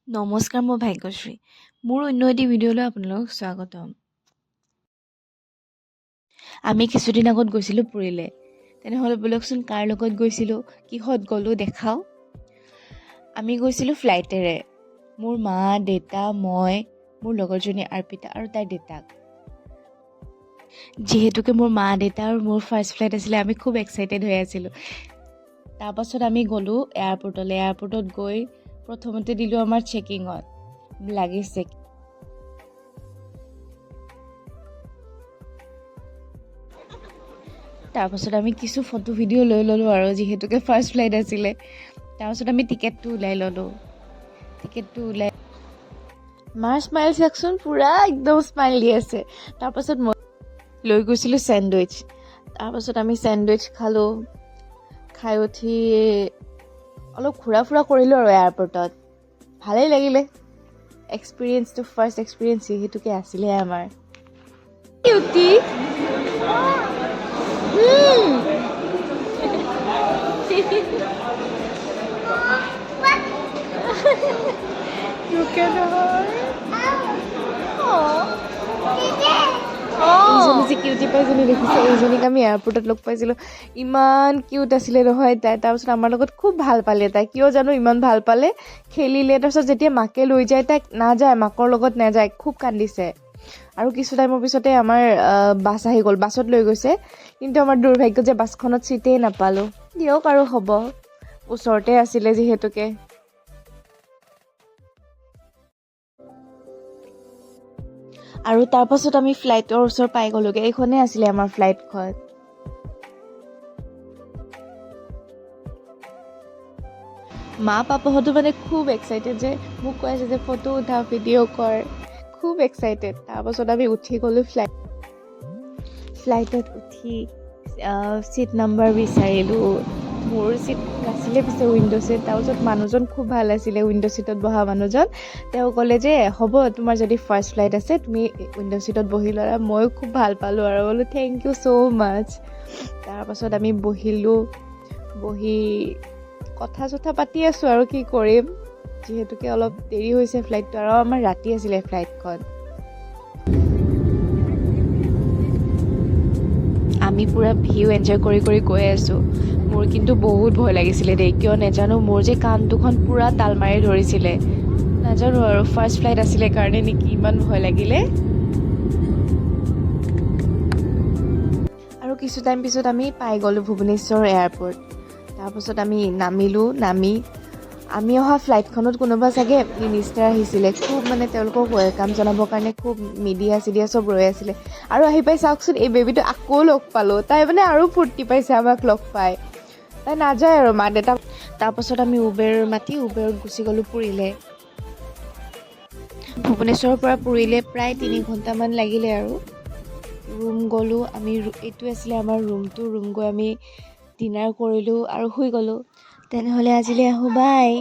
নমস্কাৰ, মই ভাগ্যশ্ৰী। মোৰ অন্য এটি ভিডিঅ'লৈ আপোনালোকক স্বাগতম। আমি কিছুদিন আগত গৈছিলোঁ পুৰীলে। তেনেহ'লে বোলকচোন কাৰ লগত গৈছিলোঁ, কিহত গ'লোঁ দেখাওঁ। আমি গৈছিলোঁ ফ্লাইটেৰে। মোৰ মা, দেউতা, মই, মোৰ লগৰজনী অৰ্পিতা আৰু তাইৰ দেউতাক। যিহেতুকে মোৰ মা, দেউতা আৰু মোৰ ফাৰ্ষ্ট ফ্লাইট আছিলে, আমি খুব এক্সাইটেড হৈ আছিলোঁ। তাৰপাছত আমি গ'লোঁ এয়াৰপৰ্টলৈ। এয়াৰপৰ্টত গৈ প্ৰথমতে দিলোঁ আমাৰ চেকিঙত লাগেজ চেক। তাৰপাছত আমি কিছু ফটো ভিডিঅ' লৈ ল'লোঁ আৰু যিহেতুকে ফাৰ্ষ্ট ফ্লাইট আছিলে। তাৰপাছত আমি টিকেটটো ওলাই ল'লোঁ। মাৰ স্মাইল চাওকচোন, পূৰা একদম স্মাইল দি আছে। তাৰপাছত মই লৈ গৈছিলোঁ চেণ্ডউইচ। তাৰপাছত আমি চেণ্ডউইচ খালোঁ। খাই উঠি অলপ ঘূৰা ফুৰা কৰিলোঁ আৰু এয়াৰপৰ্টত। ভালেই লাগিলে এক্সপিৰিয়েঞ্চটো, ফাৰ্ষ্ট এক্সপিৰিয়েঞ্চ যিহেতুকে আছিলে আমাৰ। কিউটি এইজনী যে কিউটি পাইজনী দেখিছে, এইজনীক আমি এয়াৰপৰ্টত লগ পাইছিলোঁ। ইমান কিউট আছিলে নহয় তাই। তাৰপিছত আমাৰ লগত খুব ভাল পালে তাই, কিয় জানো ইমান ভাল পালে। খেলিলে। তাৰপিছত যেতিয়া মাকে লৈ যায় তাইক নাযায়, মাকৰ লগত নাযায়, খুব কান্দিছে। আৰু কিছু টাইমৰ পিছতে আমাৰ বাছ আহি গ'ল, বাছত লৈ গৈছে। কিন্তু আমাৰ দুৰ্ভাগ্য যে বাছখনত ছিটেই নাপালোঁ। দিয়ক আৰু হ'ব, ওচৰতে আছিলে যিহেতুকে। আৰু তাৰপাছত আমি ফ্লাইটৰ ওচৰ পাই গ'লোগৈ। এইখনেই আছিলে আমাৰ ফ্লাইটখন। মা পাপাহঁতো মানে খুব এক্সাইটেড, যে মোক কৈ আছে যে ফটো উঠা, ভিডিঅ' কৰ, খুব এক্সাইটেড। তাৰপাছত আমি উঠি গ'লোঁ ফ্লাইটত উঠি ছিট নাম্বাৰ বিচাৰিলোঁ। মোৰ ছিট নাছিলে পিছে উইণ্ড' ছিট। তাৰপিছত মানুহজন খুব ভাল আছিলে, উইণ্ড' ছিটত বহা মানুহজন। তেওঁ ক'লে যে হ'ব, তোমাৰ যদি ফাৰ্ষ্ট ফ্লাইট আছে তুমি উইণ্ড' ছিটত বহি ল'লা। ময়ো খুব ভাল পালোঁ আৰু বোলো থেংক ইউ ছ' মাছ। তাৰপাছত আমি বহি কথা চথা পাতি আছোঁ আৰু কি কৰিম, যিহেতুকে অলপ দেৰি হৈছে ফ্লাইটটো, আৰু আমাৰ ৰাতি আছিলে ফ্লাইটখন। আমি পূৰা ভিউ এনজয় কৰি গৈ আছোঁ। মোৰ কিন্তু বহুত ভয় লাগিছিলে দেই, কিয় নাজানো, মোৰ যে কাণ দুখন পূৰা তাল মাৰি ধৰিছিলে। নাজানো আৰু ফাৰ্ষ্ট ফ্লাইট আছিলে কাৰণে নেকি ইমান ভয় লাগিলে। আৰু কিছু টাইম পিছত আমি পাই গ'লোঁ ভুৱনেশ্বৰ এয়াৰপৰ্ট। তাৰপাছত আমি নামি আমি অহা ফ্লাইটখনত কোনোবা চাগে মিনিষ্টাৰ আহিছিলে। খুব মানে তেওঁলোকক ৱেলকাম জনাবৰ কাৰণে খুব মিডিয়া চব ৰৈ আছিলে। আৰু আহি পাই চাওকচোন, এই বেবীটো আকৌ লগ পালোঁ। তাই মানে আৰু ফূৰ্তি পাইছে আমাক লগ পাই, তাই নাযায় আৰু মা দেউতা। তাৰপাছত আমি উবেৰত গুচি গ'লোঁ পুৰীলে। ভুৱনেশ্বৰৰ পৰা পুৰীলে প্ৰায় 3 ঘণ্টামান লাগিলে। আৰু ৰুম গ'লোঁ আমি, এইটো আছিলে আমাৰ ৰুম গৈ আমি ডিনাৰ কৰিলোঁ আৰু শুই গ'লোঁ। তেনেহ'লে আজিলৈ আহোঁ, বাই।